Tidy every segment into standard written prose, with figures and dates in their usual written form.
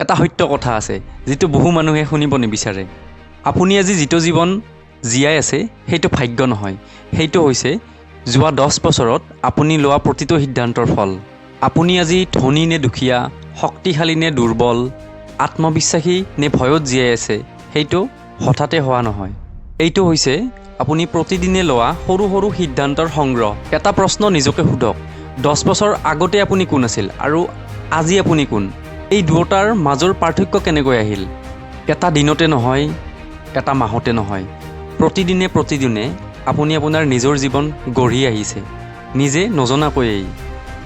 এটা সত্য কথা আছে যেটো বহু মানুহে শুনিব নিবিচাৰে। আপুনি আজি যিটো জীৱন জীয়াই আছে সেইটো ভাগ্য নহয়, সেইটো হৈছে যোৱা 10 বছৰত আপুনি লোৱা প্ৰতিটো সিদ্ধান্তৰ ফল। আপুনি আজি ধনী নে দুখীয়া, শক্তিশালী নে দুৰ্বল, আত্মবিশ্বাসী নে ভয়ত জীয়াই আছে, সেইটো হঠাতে হোৱা নহয়। এইটো হৈছে আপুনি প্ৰতিদিনে লোৱা সৰু সৰু সিদ্ধান্তৰ সংগ্ৰহ। এটা প্ৰশ্ন নিজকে সোধক, 10 বছৰ আগতে আপুনি কোন আছিল আৰু আজি আপুনি কোন? এই দুয়োটাৰ মাজৰ পাৰ্থক্য কেনেকৈ আহিল? এটা দিনতে নহয়, এটা মাহতে নহয়, প্ৰতিদিনে আপুনি আপোনাৰ নিজৰ জীৱন গঢ়ি আহিছে, নিজে নজনাকৈয়ে।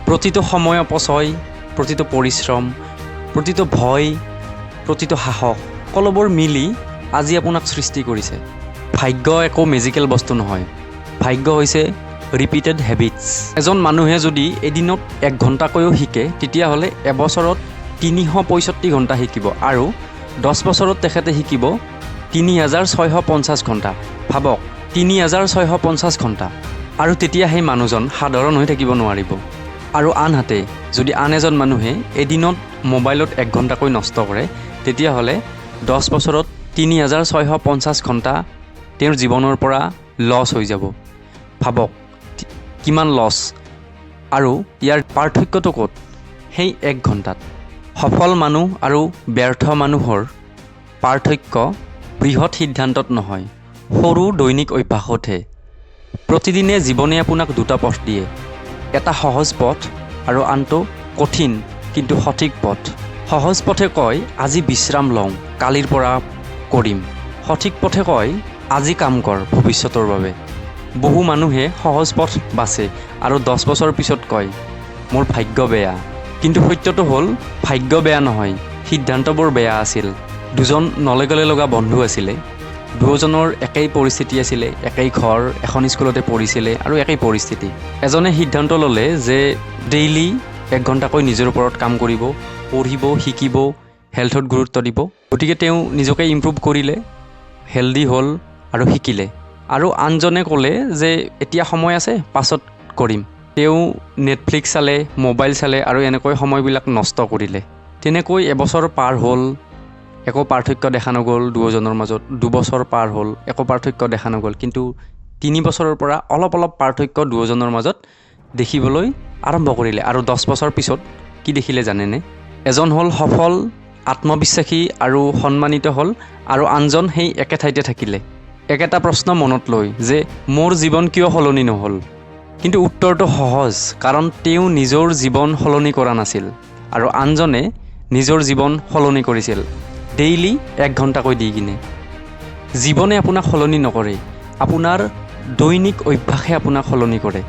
প্ৰতিটো সময় অপচয়, প্ৰতিটো পৰিশ্ৰম, প্ৰতিটো ভয়, প্ৰতিটো সাহস, সকলোবোৰ মিলি আজি আপোনাক সৃষ্টি কৰিছে। ভাগ্য একো মেজিকেল বস্তু নহয়, ভাগ্য হৈছে ৰিপিটেড হেবিটছ। এজন মানুহে যদি এদিনত 1 ঘণ্টাকৈও শিকে, তেতিয়াহ'লে এবছৰত 365 ঘণ্টা শিকিব আৰু 10 বছৰত তেখেতে শিকিব 3650 ঘণ্টা। ভাবক, 3650 ঘণ্টা। আৰু তেতিয়া সেই মানুহজন সাধাৰণ হৈ থাকিব নোৱাৰিব। আৰু আনহাতে যদি আন এজন মানুহে এদিনত মোবাইলত 1 ঘণ্টাকৈ নষ্ট কৰে, তেতিয়াহ'লে 10 বছৰত 3650 ঘণ্টা তেওঁৰ জীৱনৰ পৰা লছ হৈ যাব। ভাবক কিমান লছ। আৰু ইয়াৰ পাৰ্থক্যটো ক'ত? সেই 1 ঘণ্টাত। সফল মানুহ আৰু ব্যৰ্থ মানুহৰ পাৰ্থক্য বৃহৎ সিদ্ধান্তত নহয়, সৰু দৈনিক অভ্যাসতহে। প্ৰতিদিনে জীৱনে আপোনাক দুটা পথ দিয়ে, এটা সহজ পথ আৰু আনটো কঠিন কিন্তু সঠিক পথ। সহজ পথে কয় আজি বিশ্ৰাম লওঁ, কালিৰ পৰা কৰিম। সঠিক পথে কয় আজি কাম কৰ ভৱিষ্যতৰ বাবে। বহু মানুহে সহজ পথ বাছে আৰু 10 বছৰ পিছত কয় মোৰ ভাগ্য বেয়া। কিন্তু সত্যটো হ'ল ভাগ্য বেয়া নহয়, সিদ্ধান্তবোৰ বেয়া আছিল। দুজন নলেগলে লগা বন্ধু আছিলে, দুয়োজনৰ একেই পৰিস্থিতি আছিলে, একেই ঘৰ, এখন স্কুলতে পঢ়িছিলে আৰু একেই পৰিস্থিতি। এজনে সিদ্ধান্ত ল'লে যে ডেইলি 1 ঘণ্টাকৈ নিজৰ ওপৰত কাম কৰিব, পঢ়িব, শিকিব, হেল্থত গুৰুত্ব দিব। গতিকে তেওঁ নিজকে ইম্প্ৰুভ কৰিলে, হেল্ডি হ'ল আৰু শিকিলে। আৰু আনজনে ক'লে যে এতিয়া সময় আছে, পাছত কৰিম। তেওঁ নেটফ্লিক্স চালে, মোবাইল চালে আৰু এনেকৈ সময়বিলাক নষ্ট কৰিলে। তেনেকৈ এবছৰ পাৰ হ'ল, একো পাৰ্থক্য দেখা নগ'ল দুয়োজনৰ মাজত। 2 বছৰ পাৰ হ'ল, একো পাৰ্থক্য দেখা নগ'ল। কিন্তু 3 বছৰৰ পৰা অলপ পাৰ্থক্য দুয়োজনৰ মাজত দেখিবলৈ আৰম্ভ কৰিলে। আৰু 10 বছৰ পিছত কি দেখিলে জানেনে? এজন হ'ল সফল, আত্মবিশ্বাসী আৰু সন্মানিত হ'ল, আৰু আনজন সেই একে ঠাইতে থাকিলে। একেটা প্ৰশ্ন মনত লৈ যে মোৰ জীৱন কিয় সলনি নহ'ল? কিন্তু উত্তৰটো সহজ, কাৰণ তেওঁ নিজৰ জীৱন সলনি কৰা নাছিল আৰু আনজনে নিজৰ জীৱন সলনি কৰিছিল, ডেইলি 1 ঘণ্টাকৈ দি কিনে। জীৱনে আপোনাক সলনি নকৰে, আপোনাৰ দৈনিক অভ্যাসে আপোনাক সলনি কৰে,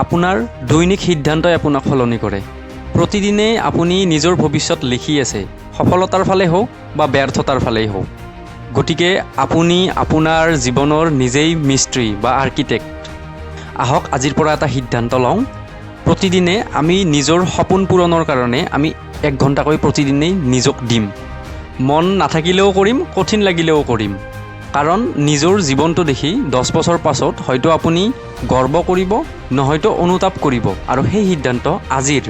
আপোনাৰ দৈনিক সিদ্ধান্তই আপোনাক সলনি কৰে। প্ৰতিদিনে আপুনি নিজৰ ভৱিষ্যত লিখি আছে, সফলতাৰ ফালে হওক বা ব্যৰ্থতাৰ ফালেই হওক। গতিকে আপুনি আপোনাৰ জীৱনৰ নিজেই মিস্ত্ৰী বা আৰ্কিটেক্ট। আহক আজিৰ পৰা এটা সিদ্ধান্ত লওঁ, প্ৰতিদিনে আমি নিজৰ সপোন পূৰণৰ কাৰণে আমি 1 ঘণ্টাকৈ প্ৰতিদিনেই নিজক দিম। মন নাথাকিলেও কৰিম, কঠিন লাগিলেও কৰিম। কাৰণ নিজৰ জীৱনটো দেখি 10 বছৰ পাছত হয়তো আপুনি গৰ্ব কৰিব, নহয়তো অনুতাপ কৰিব। আৰু সেই সিদ্ধান্ত আজিৰ।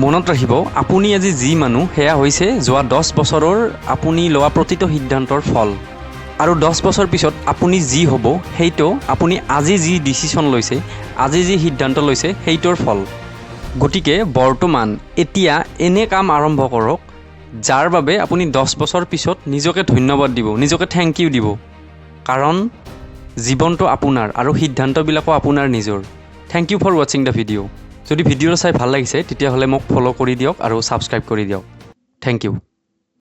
মনত ৰাখিব, আপুনি আজি যি মানুহ সেয়া হৈছে যোৱা 10 বছৰৰ আপুনি লোৱা প্ৰতিটো সিদ্ধান্তৰ ফল। আৰু 10 বছৰ পিছত আপুনি যি হ'ব সেইটো আপুনি আজি যি ডিচিশ্যন লৈছে, আজি যি সিদ্ধান্ত লৈছে সেইটোৰ ফল। গতিকে বৰ্তমান এতিয়া এনে কাম আৰম্ভ কৰক যাৰ বাবে আপুনি 10 বছৰ পিছত নিজকে ধন্যবাদ দিব, নিজকে থেংক ইউ দিব। কাৰণ জীৱনটো আপোনাৰ আৰু সিদ্ধান্তবিলাকো আপোনাৰ নিজৰ। থেংক ইউ ফৰ ৱাচিং দ্য ভিডিঅ'। যদি ভিডিঅ'টো চাই ভাল লাগিছে তেতিয়াহ'লে মোক ফ'ল' কৰি দিয়ক আৰু ছাবস্ক্ৰাইব কৰি দিয়ক। Thank U.